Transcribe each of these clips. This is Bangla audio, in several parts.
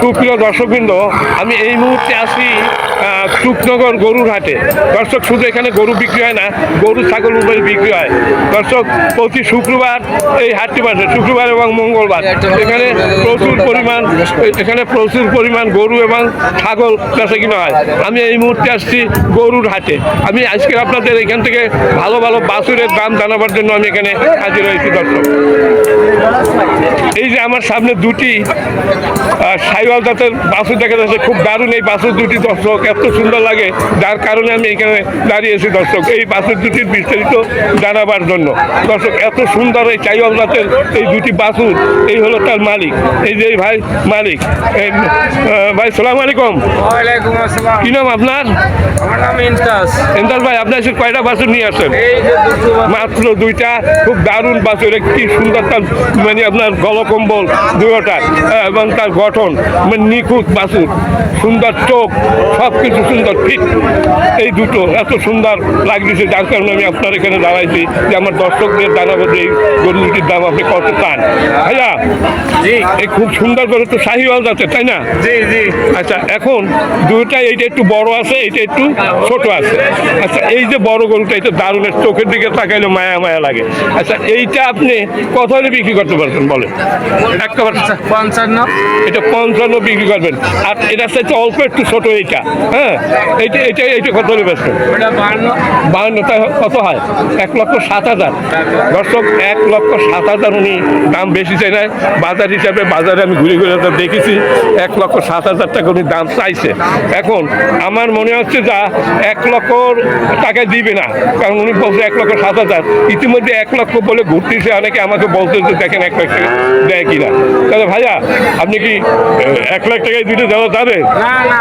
সুপ্রিয় দর্শকবৃন্দ, আমি এই মুহূর্তে আছি টুকনগর গরুর হাটে। দর্শক, শুধু এখানে গরু বিক্রি হয় না, গরু ছাগল উভয় বিক্রি হয়। দর্শক, প্রতি শুক্রবার এই হাটটি বসে, শুক্রবার এবং মঙ্গলবার। এখানে প্রচুর পরিমাণ গরু এবং ছাগল বেচা কিনা হয়। আমি এই মুহূর্তে আসছি গরুর হাটে। আমি আজকে আপনাদের এখান থেকে ভালো ভালো বাছুরের দাম জানাবার জন্য আমি এখানে হাজির হয়েছি। দর্শক, এই যে আমার সামনে দুটি সাইওয়াল জাতের বাছুর দেখা যাচ্ছে, খুব দারুণ এই বাছুর দুটি। দর্শক, এত সুন্দর লাগে, যার কারণে আমি এখানে দাঁড়িয়েছি। দর্শক, এই বাছুর দুটির বিস্তারিত জানাবার জন্য। দর্শক, এত সুন্দর এই সাইওয়াল জাতের এই দুটি বাছুর, এই হলো তার মালিক। এই যে ভাই মালিক, ভাই সালাম আলাইকুম। ওয়ালাইকুম আসসালাম। কি নাম আপনার? আমার নাম ইন্টাস। ইন্টাস ভাই, আপনার সে কয়টা বাছুর নিয়ে আসছেন? এই যে মাত্র দুইটা। খুব দারুণ বাছুর, কি সুন্দর তার মানে আপনার গলকম্বল দুটা এবং তার গঠন মানে নিখুঁত বাছুর, সুন্দর চোখ, সব কিছু সুন্দর ফিট। এই দুটো এত সুন্দর লাগছে, যার কারণে আমি আপনার এখানে দাঁড়াইছি যে আমার দর্শকদের জানাবো যে এই গরু দুটির দাম আপনি কত চান। ভাইয়া, এই খুব সুন্দর করে তো শাহিওয়াল যাচ্ছে, তাই না? জি জি। আচ্ছা, এখন দুটা, এইটা একটু বড় আছে, এইটা একটু ছোট আছে। আচ্ছা, এই যে বড় গরুটা, এটা দারুণের, চোখের দিকে তাকাইলে মায়া মায়া লাগে। আচ্ছা, এইটা আপনি কত হলে বিক্রি করতে পারবেন বলেন? একেবারে 55। এটা 55 বিক্রি করবেন। আর এটা চাইতে অল্প একটু ছোট এইটা, হ্যাঁ, এইটা কত হলে বেচবেন? ওটা 52। 52, তাই কত হয়? 1,07,000। দর্শক, 1,07,000 উনি দাম বেশি চাই না। বাজার হিসাবে বাজারে আমি ঘুরে ঘুরে দেখেছি 1,07,000 টাকা উনি দাম চাইছে। এখন আমার মনে হচ্ছে যা 1 লক্ষ টাকায় দিবে না, কারণ উনি বলছে 1,07,000। ইতিমধ্যে 1 লক্ষ বলে ঘুরতেছে, অনেকে আমাকে বলছে যে দেখেন 1 লাখ টাকা দেয় কিনা। তাহলে ভাইয়া, আপনি কি 1 লাখ টাকায় দুটো দেওয়া যাবে? না না।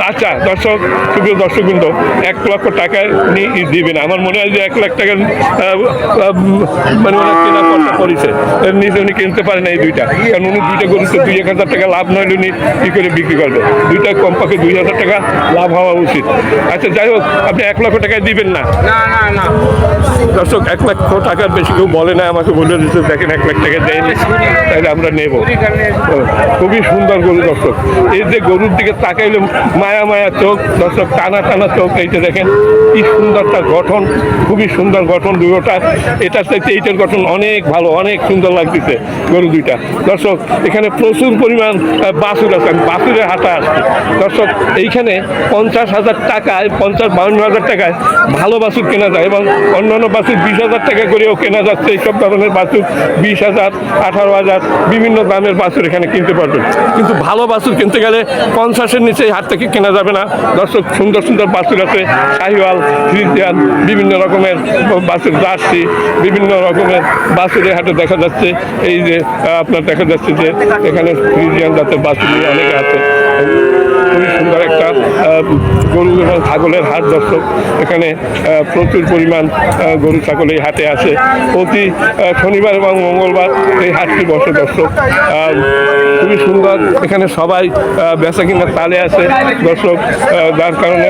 আচ্ছা দর্শক, সুপ্রিয় দর্শকবৃন্দ, 1 লক্ষ টাকায় উনি দিবেন। আমার মনে হয় যে 1 লাখ টাকার মানে ওনার কেনা খরচা করেছে, এর নিচে উনি কিনতে পারেন এই দুইটা, কারণ উনি দুইটা গরুতে 2-1 হাজার টাকা লাভ নইলে উনি কী করে বিক্রি করবে? দুইটা কমপক্ষে 2,000 টাকা লাভ হওয়া উচিত। আচ্ছা, যাই হোক, আপনি 1 লক্ষ টাকায় দিবেন না? না না না। দর্শক, 1 লক্ষ টাকার বেশি কেউ বলে না, আমাকে বলে দিচ্ছে দেখেন 1 লাখ টাকা দেয়নি, তাহলে আমরা নেব। খুবই সুন্দর গরু। দর্শক, এই যে গরুর দিকে তাকাইলে মায়া মায়া চোখ, দর্শক, টানা টানা চোখ। এইটা দেখেন কি সুন্দর তার গঠন, খুবই সুন্দর গঠন দুটোটা। এটার চাইতে এইটার গঠন অনেক ভালো, অনেক সুন্দর লাগতেছে গরু দুইটা। দর্শক, এখানে প্রচুর পরিমাণ বাছুর আছে, বাছুরের হাটে আসছে। দর্শক, এইখানে 50,000 টাকায়, 50-52,000 টাকায় ভালো বাছুর কেনা যায়, এবং অন্যান্য বাছুর 20,000 টাকা করেও কেনা যাচ্ছে। এইসব ধরনের বাছুর 20,000, 18,000 বিভিন্ন দামের বাছুর এখানে কিনতে পারবেন। কিন্তু ভালো বাছুর কিনতে গেলে 50-এর নিচে এই হাট থেকে কেনা যাবে না। দর্শক, সুন্দর সুন্দর বাছুর আছে, শাহিওয়াল, ফ্রিজিয়ান, বিভিন্ন রকমের বাছুর, জার্সি, বিভিন্ন রকমের বাছুরের হাটে দেখা যাচ্ছে। এই যে আপনার দেখা যাচ্ছে যে এখানে ফ্রিজিয়ান জাতের বাছুর নিয়ে অনেকে আছে। খুবই সুন্দর একটা গরু এবং ছাগলের হাট। দর্শক, এখানে প্রচুর পরিমাণ গরু ছাগল এই হাটে আসে। প্রতি শনিবার এবং মঙ্গলবার এই হাটটি বসে। দর্শক, খুবই সুন্দর, এখানে সবাই বেচা কিনার তালে আছে। দর্শক, যার কারণে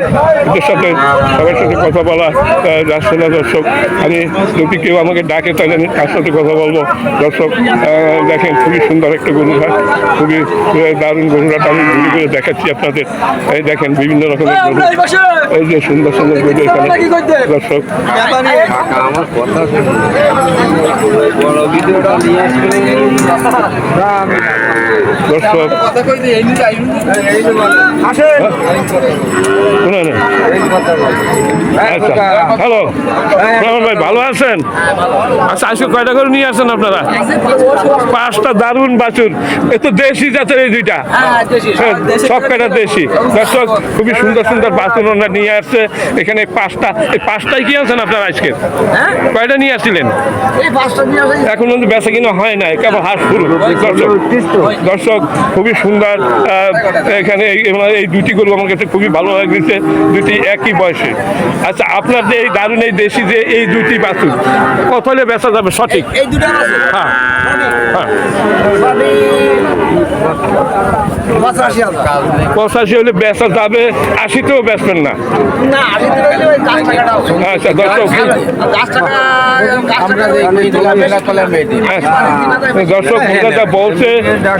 এদের সাথে সবার সাথে কথা বলা যাচ্ছে না। দর্শক, আমি যদি কেউ আমাকে ডাকে তাহলে আমি তার সাথে কথা বলবো। দর্শক, দেখেন খুবই সুন্দর একটা গরুর হাট, খুবই দারুণ গরুর হাট। আমি ঘুরে ঘুরে দেখাচ্ছি আপনাদের। এই দেখেন বিভিন্ন রকমের গরু, এই যে সুন্দর সুন্দর গরু এখানে। দর্শক, আমার কথা বড় ভিডিওটা নিয়ে দর্শক, আচ্ছা, হ্যালো রহমান ভাই, ভালো আছেন? আচ্ছা, আজকে কয়টা করে নিয়ে আসেন আপনারা? 5টা দারুণ বাছুর। এ তো দেশি জাতের এই দুইটা, সব কয়টা দেশি। দর্শক, খুবই সুন্দর সুন্দর বাছুর ওনারা নিয়ে আসছে এখানে। 5টা, এই 5টাই কি আছেন আপনারা আজকে? কয়টা নিয়ে আসছিলেন? এখন কিন্তু বেচা কিনা হয় না, কেবল হাট শুরু। দর্শক, খুবই সুন্দর এখানে এই দুটি গরু আমার কাছে খুবই ভালো লাগছে, দুটি একই বয়সে। আচ্ছা, আপনার যে এই দারুণ এই দেশি যে এই দুটি বাছুর কত হলে বেচা যাবে সঠিক? এই দুটো হ্যাঁ হ্যাঁ, 85 হলে বেচা যাবে, 80তেও বেচবেন না। আচ্ছা দর্শক, দর্শক যেটা বলছে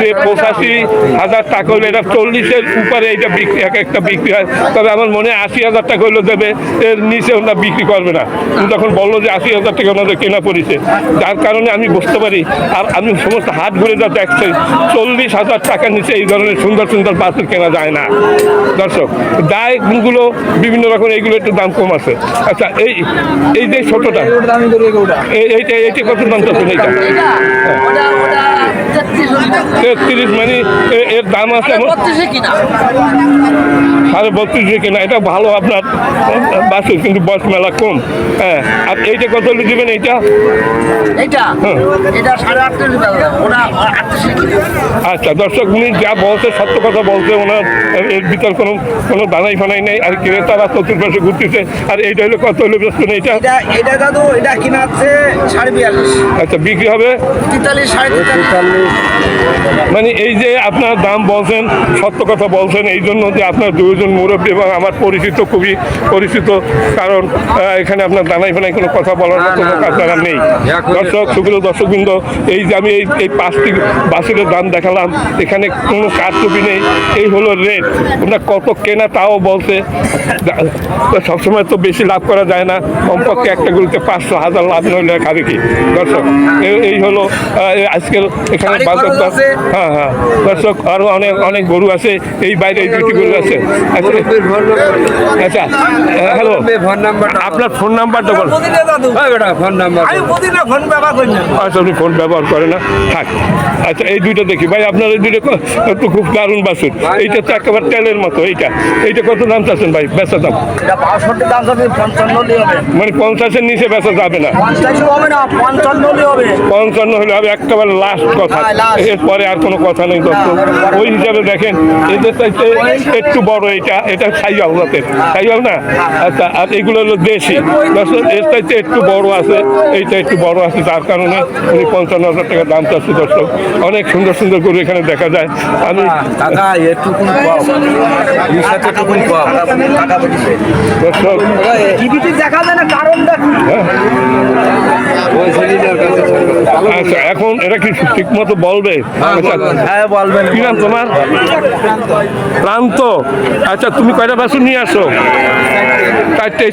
যে 85,000 টাকা হলে এটা 40-এর উপরে এইটা বিক্রি, এক একটা বিক্রি হয়। তবে আমার মনে হয় 80,000 টাকা হলে দেবে, এর নিচে ওনারা বিক্রি করবে না। তখন বললো যে 80,000 টাকা ওনাদের কেনা পড়েছে, যার কারণে আমি বুঝতে পারি। আর আমি সমস্ত হাট ঘুরে যা দেখছি 40,000 টাকার নিচে এই ধরনের সুন্দর সুন্দর বাছুর কেনা যায় না। দর্শক দায়গুলো বিভিন্ন রকম, এইগুলো একটু দাম কম আছে। আচ্ছা এই যে ছোটটা এইটা কত দাম চাচ্ছেন? এইটা 33, মানে এর দাম আছে 32,500 কেনা। এটা ভালো আপনার বাছুর, কিন্তু বয়স মেলা কম। হ্যাঁ, আর এইটা কত হলে দেবেন? এইটা আচ্ছা দর্শক, উনি যা বলছে সত্য কথা বলছে, ওনার এর ভিতর কোনো দানাই ফানাই নেই। আর ক্রেতারা চতুর্পাশে ঘুরতেছে। আর এইটা হলে কত হলে বেচবেন? এইটা দাদু এটা কিনা আছে 42,500। আচ্ছা, বিক্রি হবে 43, মানে এই যে আপনার দাম বলছেন, সত্য কথা বলছেন, এই জন্য যে আপনার দুজন মুরব্বী এবং আমার পরিচিত, খুবই পরিচিত। কারণ এখানে আপনার দানাই ফানাই কোনো কথা বলার মতো আপনারা নেই। দর্শক, সুপ্রিয় দর্শকবৃন্দ, এই যে আমি এই 5টি বাছুরের দাম দেখালাম, এখানে কোনো কারচুপি নেই। এই হলো রেট। ওনার কত কেনা তাও বলছে। সবসময় তো বেশি লাভ করা যায় না, কমপক্ষে একটা গরুতে 500,000 লাভ নইলে খাবে কি? দর্শক, এই হলো আজকের এখানে বাজার দর। হ্যাঁ হ্যাঁ দর্শক, আরও অনেক গরু আছে, এই বাইরে এই দুটি গরু আছে। আচ্ছা হ্যালো, আপনার ফোন নাম্বারটা বলুন। আচ্ছা, আপনি ফোন ব্যবহার করে না, থাক। আচ্ছা, এই দুইটা দেখি ভাই, আপনার এই দুইটা একটু খুব দারুণ বাছুর। এইটা তো একেবারে তেলের মতো। এইটা কত দাম চাচ্ছেন ভাই? বেচা দাম মানে 50-এর নিচে বেচা যাবে না। 55 হলে হবে একেবারে লাস্ট কথা, এরপরে আর কোনো কথা নেই। দর্শক, ওই হিসাবে দেখেন, এদের চাইতে একটু বড় এটা সাইয়াল জাতের, সাইয়াল না? আচ্ছা, আর এগুলো হলো দেশি। দর্শক, এর চাইতে একটু বড় আছে, এইটা একটু বড় আছে, যার কারণে উনি 55,000 টাকা দাম চাচ্ছে। দর্শক, অনেক সুন্দর সুন্দর গরু এখানে দেখা যায়। আমি দর্শক দেখা যায় না, কারণটা আচ্ছা, এখন এটা কি ঠিক মতো বলবে? আচ্ছা, হ্যাঁ বলবেন। কি নাম তোমার? প্রান্ত। আচ্ছা, তুমি কয়টা বাছুর নিয়ে আসো?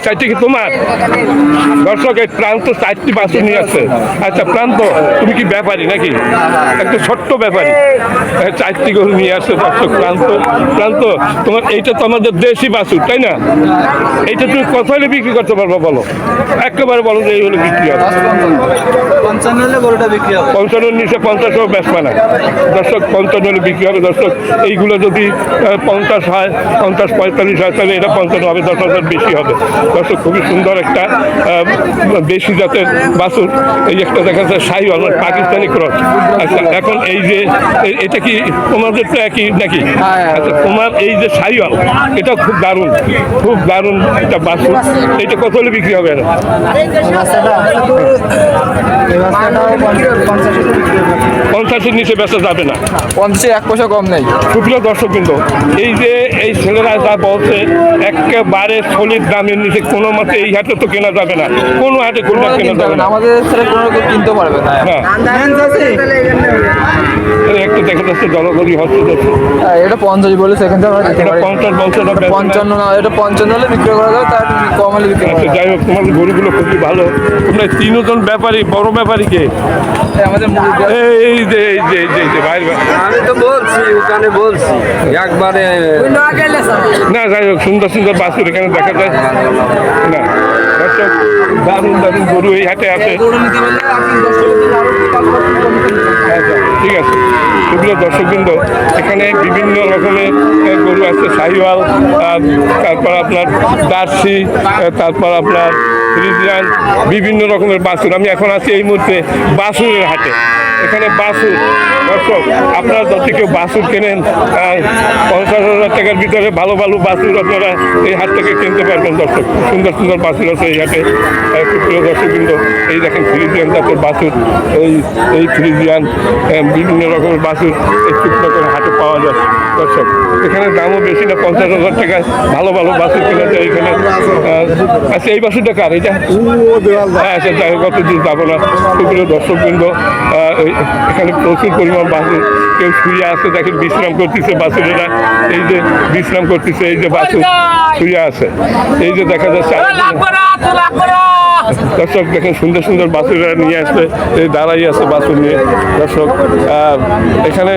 4টে কি তোমার? দর্শক, এই প্রান্ত 4টি বাছুর নিয়ে আসছে। আচ্ছা প্রান্ত, তুমি কি ব্যাপারী নাকি? একটা ছোট্ট ব্যাপারী, 4টি গরু নিয়ে আসছে। দর্শক, প্রান্ত তোমার এইটা তো আমাদের দেশি বাছুর, তাই না? এইটা তুমি কত হলে বিক্রি করতে পারবো বলো? একেবারে বলো যে এই হলে বিক্রি হবে। 55 হলে গরুটা বিক্রি হবে। 55-এর নিচে 50-ও বেচবে না। দর্শক, 55 হলে বিক্রি হবে। দর্শক, এইগুলো যদি 50 হয়, 50-45 হয়, তাহলে এটা 55 হবে, 10,000 বেশি হবে। দর্শক, খুবই সুন্দর একটা দেশি জাতের বাছুর। এই একটা দেখা যাচ্ছে শাহিওয়াল, পাকিস্তানি ক্রস। আচ্ছা, এখন এই যে এটা কি তোমাদের তো একই নাকি? আচ্ছা, তোমার এই যে শাহিওয়াল, এটা খুব দারুণ একটা বাছুর। এটা কত হলে বিক্রি হবে? 50-এর নিচে বেচা যাবে না। 50 1 পয়সা কম নেই। সুপ্রিয় দর্শকবৃন্দ, এই যে এই ছেলেরা যা বলছে, একেবারে সলিড দামের নিচে কোনো মতে এই হাটে তো কেনা যাবে না, কোনো হাটে কোনটা কেনা যাবে না। আমাদের ছেলে কোনো কেউ কিনতে পারবে না। হ্যাঁ, একটু দেখা যাচ্ছে জলগরি হচ্ছে। এটা 50 বলে সেখান থেকে এটা 50 বলছে, 55 না, এটা 55 হলে বিক্রি করা যাবে, তার কম হলে বিক্রি করা আচ্ছা, যাবে। যাই হোক, তোমাদের গরুগুলো খুবই ভালো। তোমরা 3জন ব্যাপারী, বড় ব্যাপারী কে? আমাদের মুরগি এই যে ভাই, আমি তো বলছি, ওখানে বলছি একবারে। না যাই হোক, সুন্দর সুন্দর বাছুর এখানে দেখা যায় না। দর্শক, দারুণ গরু এই হাটে আছে। আচ্ছা, ঠিক আছে। সুপ্রিয় দর্শকবৃন্দ, এখানে বিভিন্ন রকমের গরু আছে, শাহিওয়াল, তারপর আপনার জার্সি, তারপর আপনার ফ্রিজিয়ান বিভিন্ন রকমের বাছুর। আমি এখন আছি এই মুহূর্তে বাছুরের হাটে। এখানে বাছুর দর্শক, আপনারা যদি কেউ বাছুর কেনেন 50,000 টাকার ভিতরে ভালো ভালো বাছুর আপনারা এই হাট থেকে কিনতে পারবেন দর্শক। সুন্দর সুন্দর বাছুর আছে এই হাটে। খুব প্রিয় দর্শক, কিন্তু এই দেখেন ফ্রিজিয়ান জাতের বাছুর, এই ফ্রিজিয়ান বিভিন্ন রকমের বাছুর এই শুকনো করে হাটে পাওয়া যায় দর্শক। এখানে দামও বেশি না, 50,000 টাকায় ভালো ভালো বাছুর কেনা যায় এখানে। আচ্ছা, এই বাছুরটা কার এটা? আচ্ছা, যাই হোক, অত দূর যাবো না। খুব প্রিয় দর্শক, কিন্তু এখানে প্রচুর পরিমাণ বাছুর। কেউ শুয়ে আছে, দেখেন বিশ্রাম করতেছে বাছুরেরা। এই যে বিশ্রাম করতেছে, এই যে বাছুর শুয়ে আছে, এই যে দেখা যাচ্ছে। দর্শক দেখেন সুন্দর সুন্দর বাছুরেরা নিয়ে আসছে, এই দাঁড়াই আছে বাছুর নিয়ে দর্শক। এখানে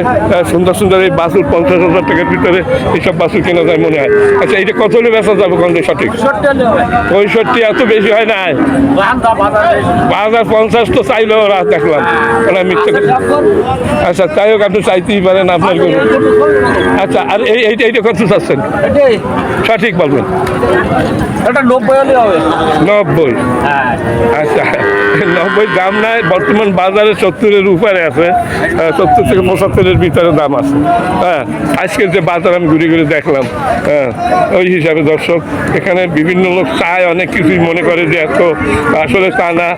সুন্দর সুন্দর এই বাছুর 50,000 টাকার ভিতরে এইসব বাছুর কেনা যায় মনে হয়। আচ্ছা, এটা কত হলে বেচা যাবে কোন সঠিক? 65 এত বেশি হয় না? 50 তো চাইলো ওরা, দেখলাম ওরা মিথ্যে। আচ্ছা, তাই হোক, আপনি চাইতেই পারেন আপনার গরু। আচ্ছা, আর এইটা কত চাচ্ছেন সঠিক বলবেন? 90। আচ্ছা, 90 দাম নাই বর্তমান বাজারে, 70-এর উপরে আছে, 70 থেকে 75-এর ভিতরে দাম আছে। হ্যাঁ, আজকের যে বাজার আমি ঘুরে ঘুরে দেখলাম, হ্যাঁ, ওই হিসাবে দর্শক এখানে বিভিন্ন লোক চায় অনেক কিছুই, মনে করে যে এত, আসলে তা না।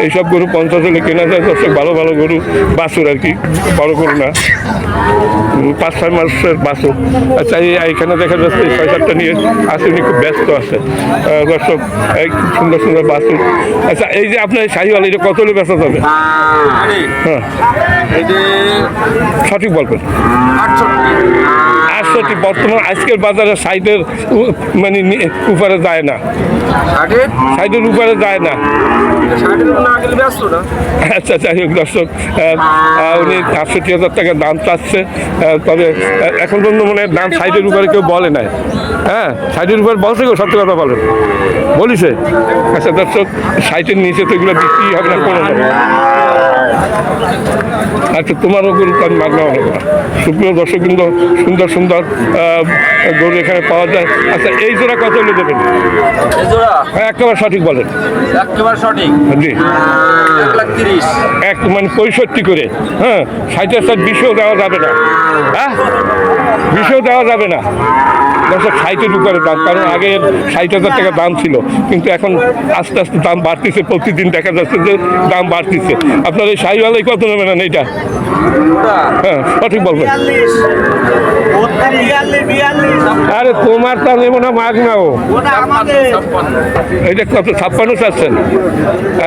এইসব গরু 50 হলে কেনা যায় দর্শক, ভালো ভালো গরু বাছুর আর কি, বড় গরু না, 5-6 মাসের বাছুর। আচ্ছা, এইখানে দেখা যাচ্ছে 6-7টা নিয়ে আছে, উনি খুব ব্যস্ত আছে দর্শক। এই খুব সুন্দর সুন্দর বাছুর। আচ্ছা, এই যে আপনার শাহিওয়াল, এটা কত হলে বেচা যাবে? হ্যাঁ, সঠিক বলবেন। 68 বর্তমান আজকের বাজারে সাইডের মানে উপরে যায় না, সাইডের উপরে যায় না। আচ্ছা, যাই হোক দর্শক, উনি 68,000 টাকা দাম চাচ্ছে। তবে এখন পর্যন্ত মনে হয় দাম সাইডের উপরে কেউ বলে নাই। হ্যাঁ, সাইডের উপরে বলছে কেউ, সত্যি কথা বলেন, বলিছে? আচ্ছা দর্শক, সাইডের নিচে তো এগুলো বিক্রি হবে না কোনো। আচ্ছা, তোমারও গরু আমি মাগনা হবে না। সুপ্রিয় দর্শক, কিন্তু সুন্দর সুন্দর গরু এখানে পাওয়া যায়। আচ্ছা, এই জোড়া কত হলে দেবেন? হ্যাঁ, একেবারে সঠিক বলেন। জি, 1,30,000 মানে 65 করে। হ্যাঁ, 60 20 দেওয়া যাবে না। হ্যাঁ, 20 দেওয়া যাবে না দর্শক, 60-এর উপরে দাম। কারণ আগে 60,000 টাকা দাম ছিল, কিন্তু এখন আস্তে আস্তে দাম বাড়তেছে, প্রতিদিন দেখা যাচ্ছে যে দাম বাড়তেছে। আপনার এই শাহিওয়ালাই কত নেবেন না এইটা? হ্যাঁ, সঠিক বলবেন। আরে তোমার তা নেবো না, মাগ নাও। এইটা কত? 56 চাচ্ছেন?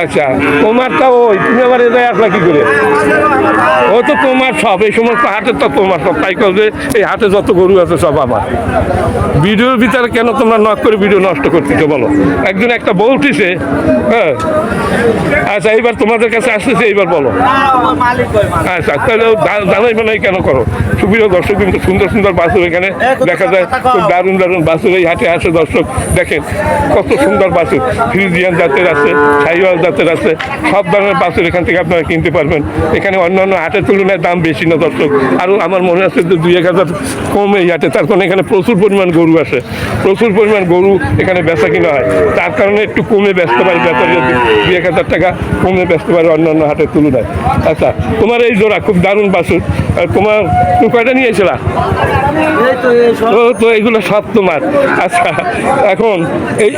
আচ্ছা, তোমারটা ওই, তুমি আবার এটাই আসলা কি করে? ও তো তোমার সব, এই সমস্ত হাটে তো তোমার সব। তাই যে এই হাটে যত গরু আছে সব আমার। ভিডিওর ভিতরে কেন তোমরা নক করে ভিডিও নষ্ট করতেছো বলো? একজন একটা বলতেছে। হ্যাঁ, আচ্ছা, এইবার তোমাদের কাছে আসতেছে, এইবার বলো। আচ্ছা, তাহলে জানাই মানে কেন করো? সুপ্রিয় দর্শক, কিন্তু সুন্দর সুন্দর বাছুর এখানে দেখা যায়, খুব দারুণ দারুণ বাছুর এই হাটে আসে দর্শক। দেখেন কত সুন্দর বাছুর, ফ্রিজিয়ান জাতের আছে, শাহিওয়াল জাতের আছে, সব ধরনের বাছুর এখান থেকে আপনারা কিনতে পারবেন। এখানে অন্যান্য হাটের তুলনায় দাম বেশি না দর্শক, আরও আমার মনে আছে যে 2-1 হাজার কম এই হাটে। তার কারণে এখানে প্রচুর পরিমাণ গরু আসে, প্রচুর পরিমাণ গরু এখানে বেচা কিনা হয়, তার কারণে একটু কমে বেচতে পারি, ব্যাপারে 2-1 হাজার টাকা কমে বেচতে পারে অন্যান্য হাটের তুলনায়। আচ্ছা, তোমার এই জোড়া খুব দারুণ বাছুর। তুমি কয়টা নিয়েছিলা? তো এইগুলো সব তোমার। আচ্ছা, এখন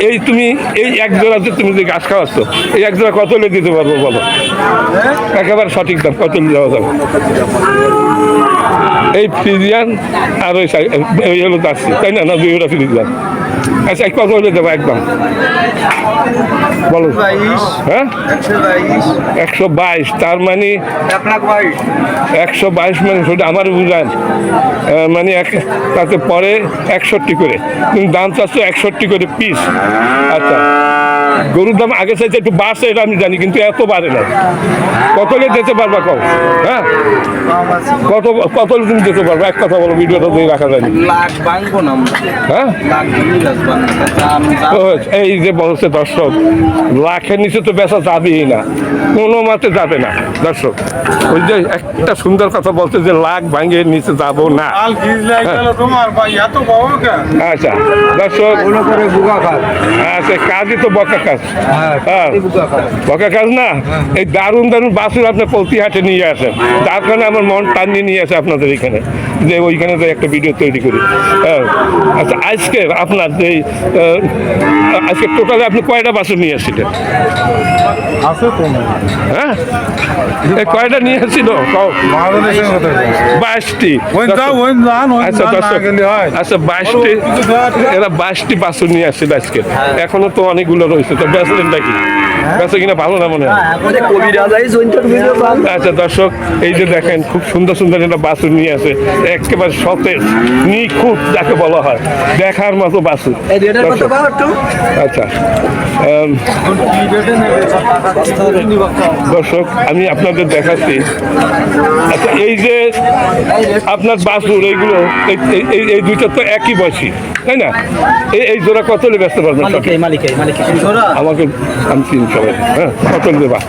এই তুমি এই এক জোড়াতে তুমি যে ঘাস খাওয়াচ্ছ, এই এক জোড়া কত হলে দিতে পারবো বলো? একেবারে সঠিক দাম কত হলে দেওয়া যাবে? এই ফ্রিজিয়ান আর ওই হলো দাসি, তাই না? না, 2 ফ্রিজিয়ান। আচ্ছা, কত হলে দেবো একদম বলো? হ্যাঁ, 122। তার মানে 122 মানে সেটা আমার বুঝান, মানে তাতে পরে 61 করে, কিন্তু দাম চাচ্ছ 61 করে পিস। আচ্ছা, গরুর দাম আগে চাইতে একটু বাড়ছে, এটা আমি জানি, কিন্তু এত বাড়ে না। কত হলে যেতে পারবা কম? হ্যাঁ, কত হলে তুমি যেতে পারবো? এক কথা বলো, ভিডিওটা দিয়ে রাখা যায়নি। হ্যাঁ, এই যে বলছে দর্শক, লাখের নিচে তো বেচা যাবেই না, কোনো মতে যাবে না দর্শক। ওই যে একটা সুন্দর কথা বলছে যে লাখ ভাঙে নিচে যাবো না। আচ্ছা দর্শক, আচ্ছা, কাজই তো বকা কাজ। কাজ। হ্যাঁ বকা কাজ না, এই দারুণ দারুণ বাছুর আপনি প্রতি হাটে নিয়ে আসেন, যার কারণে আমার মন টান নিয়ে আসে আপনাদের এখানে, যে ওইখানে যে একটা ভিডিও তৈরি করি। হ্যাঁ আচ্ছা, আজকে আপনার যে আজকে টোটালে আপনি কয়টা বাছুর নিয়ে আসছিলেন? হ্যাঁ এই কয়টা নিয়ে আসছিল? 22টি। আচ্ছা দর্শক, আচ্ছা 22টি, এরা 22টি বাছুর নিয়ে আসছিল আজকে, এখনো তো অনেকগুলো রয়েছে, তো বেচলেন নাকি? বেচে কিনা ভালো না মনে হয়? আচ্ছা দর্শক, এই যে দেখেন খুব সুন্দর সুন্দর একটা বাছুর নিয়ে আসে, একেবারে সতেজ নিখুঁত যাকে বলা হয়, দেখার মতো বাছুর। আচ্ছা দর্শক, আমি আপনাদের দেখাচ্ছি। আচ্ছা এই যে আপনার বাছুর, এইগুলো এই দুইটা তো একই বয়সী, তাই না? এই জোড়া কত হলে ব্যস্ত পারবেন? আমাকে আমি চিনি সবাই। হ্যাঁ কত দেবা?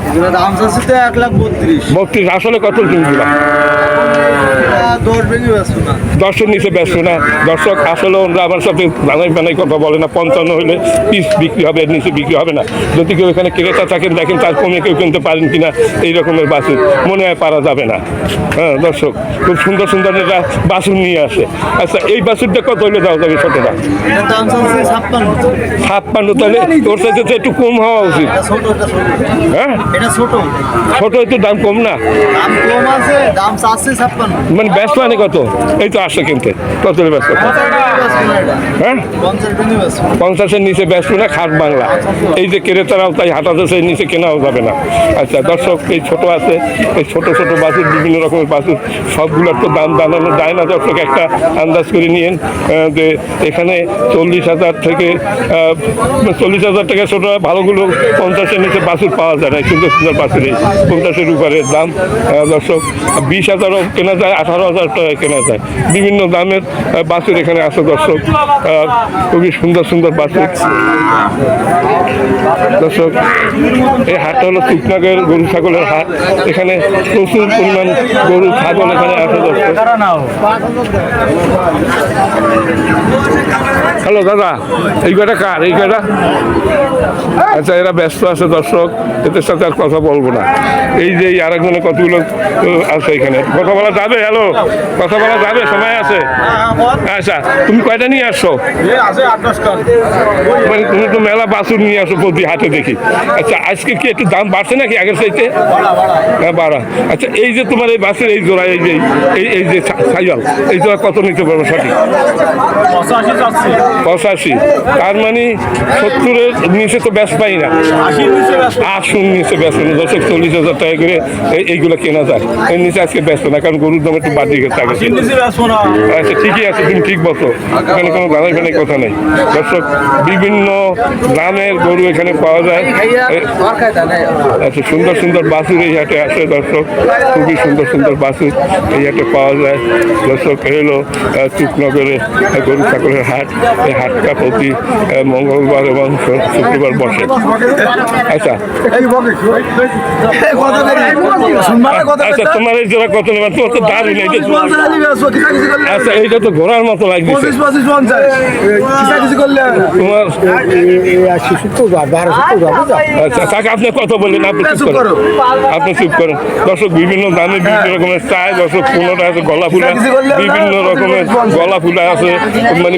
32। আসলে কত কিনছিলাম? 10-এর নিচে ব্যস্ত না দর্শক। আসলে ওরা আমার সাথে বানাই কথা বলে না, 55 হলে পিস বিক্রি হবে, এর নিচে বিক্রি হবে না। যদি কেউ এখানে ক্রেতা থাকেন, দেখেন তার কমে কেউ কিনতে পারেন কিনা, এই রকমের বাছুর মনে হয় পারা যাবে না। হ্যাঁ দর্শক, খুব সুন্দর সুন্দর একটা বাছুর নিয়ে আসে। আচ্ছা এই বাছুরটা কত হলে দেওয়া যাবে? ছোটটা 56, তাহলে তোর সাথে তো একটু কম হওয়া উচিত। হ্যাঁ ছোট একটু দাম কম না, মানে ব্যস্ত আনে কত? এই তো আসছে কিনতে, কত ব্যস্ত? হ্যাঁ 50-এর নিচে ব্যস্ত না, খাট বাংলা। এই যে ক্রেতারাও তাই হাঁটাতেছে, নিচে কেনাও যাবে না। আচ্ছা দর্শক, এই ছোট আছে, এই ছোট ছোট বাছুর, বিভিন্ন রকমের বাছুর, সবগুলোর তো দাম জানানো যায় না দর্শক। একটা আন্দাজ করে নিয়েন যে এখানে 40,000 থেকে 40,000 টাকা ছোট, ভালোগুলো 50-এর নিচে বাছুর পাওয়া যায় না। সুন্দর সুন্দর বাছুর এই 50-এর উপরের দাম দর্শক। 20,000ও কেনা যায়, 18,000 টাকায় কেনা যায়, বিভিন্ন দামের বাছুর এখানে আছে দর্শক। খুবই সুন্দর সুন্দর বাছুর দর্শক। এই হাটটা হলো চুকনাগের গরু ছাগলের হাট, এখানে প্রচুর পরিমাণ গরু ছাগল এখানে আছে দর্শক। হ্যালো দাদা, এই কয়টা কার? এই কয়টা? আচ্ছা এরা ব্যস্ত আছে দর্শক, এদের সাথে আর কথা বলবো না। এই যে আরেকজনে কতগুলো আছে এখানে, কথা বলা যাবে? হ্যালো, কথা বলা যাবে? সময় আছে? আচ্ছা তুমি কয়টা নিয়ে আসছো? মানে তুমি তো মেলা বাছুর নিয়ে আসো প্রতি হাটে দেখি। আচ্ছা আজকে কি একটু দাম বাড়ছে নাকি আগের চাইতে? হ্যাঁ বাড়া। আচ্ছা এই যে তোমার এই বাছুর এই জোড়া, এই যে এই যে সাইয়াল, এই জোড়া কত নিতে পারবো সঠিক? 85। তার মানে 70-এর নিচে তো ব্যাস পাই না, 80-র নিচে ব্যস্ত না দর্শক। 40,000 টাকা করে এইগুলো কেনা যায়, এর নিচে আজকে ব্যস্ত না, কারণ গরুর দাম একটু বাড়িয়ে গেছে আগে। আচ্ছা ঠিকই আছে, তুমি ঠিক বলছো, এখানে কোনো দাঁড়াই ফেনাই কথা নেই দর্শক। বিভিন্ন দামের গরু এখানে পাওয়া যায়। আচ্ছা সুন্দর সুন্দর বাছুর এই হাটে আসে দর্শক, খুবই সুন্দর সুন্দর বাছুর এই হাটে পাওয়া যায় দর্শক। এলো চুকনগরের গরু ছাগলের হাট। এই হাটটা প্রতি মঙ্গলবার এবং শুক্রবার বসে। আচ্ছা আচ্ছা তোমার এই জোড়া কত নেবা? তোমার তো দারুণ। আচ্ছা এইটা তো ঘোড়ার মতো লাগছে তোমার। আচ্ছা কাকা আপনি কত বললেন? আপনি চুপ করেন, আপনি চুপ করেন দর্শক। বিভিন্ন দামে বিভিন্ন রকমের চায় দর্শক। কোনোটা আছে গলা ফুলা, বিভিন্ন রকমের গলা ফুলা আছে, মানে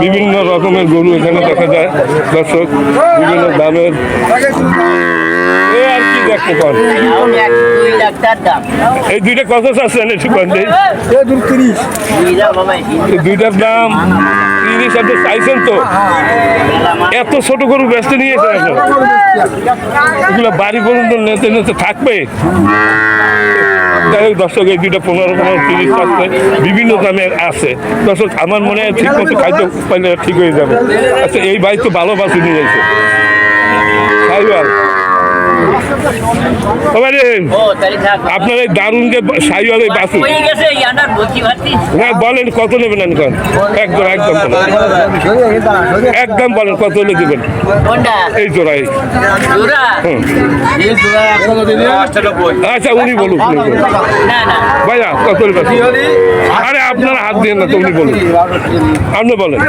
বিভিন্ন রকমের গরু এখানে দেখা যায় দর্শক, বিভিন্ন দামের। আর কি দেখতে পান? এই দুইটা কত চাচ্ছেন একটু কম? দুইটার দাম 30,000 চাইছেন তো? এত ছোট গরু ব্যস্ত নিয়েছেন এগুলো বাড়ি পর্যন্ত নেতে নেতে থাকবে। যাই হোক দর্শক, এই দুইটা 15-30 আসছে, বিভিন্ন দামের আছে দর্শক। আমার মনে হয় ঠিক মতো খাদ্য পাইলে ঠিক হয়ে যাবে। আচ্ছা এই ভাই তো ভালো বাছুর নিয়ে যাচ্ছে, এবারে ও তাই থাক আপনার এই দারুণ যে সাইওয়াল এই বাসু হয়ে গেছে ইয়ানার বলছি ভাতি হ্যাঁ বলেন কত নেবেন এখন একদম একদম বলেন। একদম বলেন কত হলে দেবেন কোনটা এই জোড়াই জোড়া হুম। এই জোড়া আচ্ছা উনি বলুন উনি বলুন। না না ভাইয়া কত হলে বেচবেন? আরে আপনারা হাত দিয়ে না তো উনি বলুন আপনি বলেন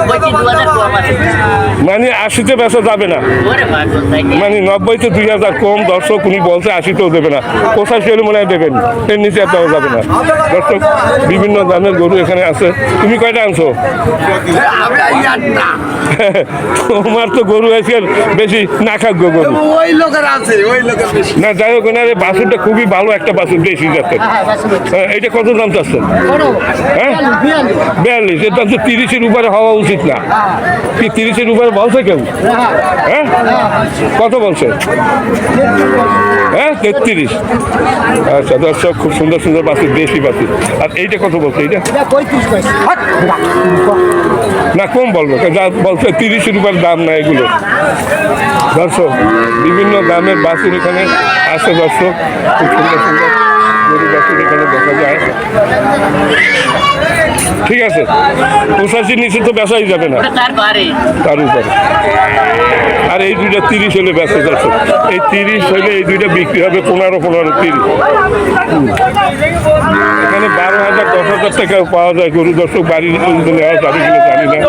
90 2000 কম আছে মানে 80-তে বেচা যাবে না ওরে ভাই মানে 90-তে 2000 কম দর্শক উনি বলছে 80-তেও দেবে না 85 হলে মনে হয় দেবেন এর নিচে আর দেওয়া যাবে না দর্শক বিভিন্ন দামের গরু এখানে আছে তুমি কয়টা আনছো তোমার তো গরু আজকাল বেশি না খাক গরু ওই লোকের আছে ওই লোকের বেশি না যাই হোক না বাছুরটা খুবই ভালো একটা বাছুর দেশি জাতের এইটা কত দাম চাচ্ছেন হ্যাঁ 42 এর দাম তো 30-এর উপরে হওয়া উচিত না কি 30-এর উপরে বলছে কেউ হ্যাঁ কত বলছে হ্যাঁ 33 আচ্ছা দর্শক খুব সুন্দর সুন্দর বাছুর দেশি বাছুর আর এইটা কত বলছে এইটা না কম বলবো যা বলছে 30-এর উপর দাম না এগুলো দর্শক বিভিন্ন দামের বাছুর এখানে আছে দর্শক খুব সুন্দর সুন্দর গরু বাছুর এখানে দেখা যায় ঠিক আছে 85 নিচে তো বেচাই যাবে না তার বারে তার উপরে আর এই দুইটা 30 হলে বেচা যাচ্ছে এই 30 হলে এই দুইটা বিক্রি হবে 15-30 এখানে 12,000-10,000 টাকা পাওয়া যায় গরু দর্শক বাড়ির নেওয়া যাবে কিনা জানি না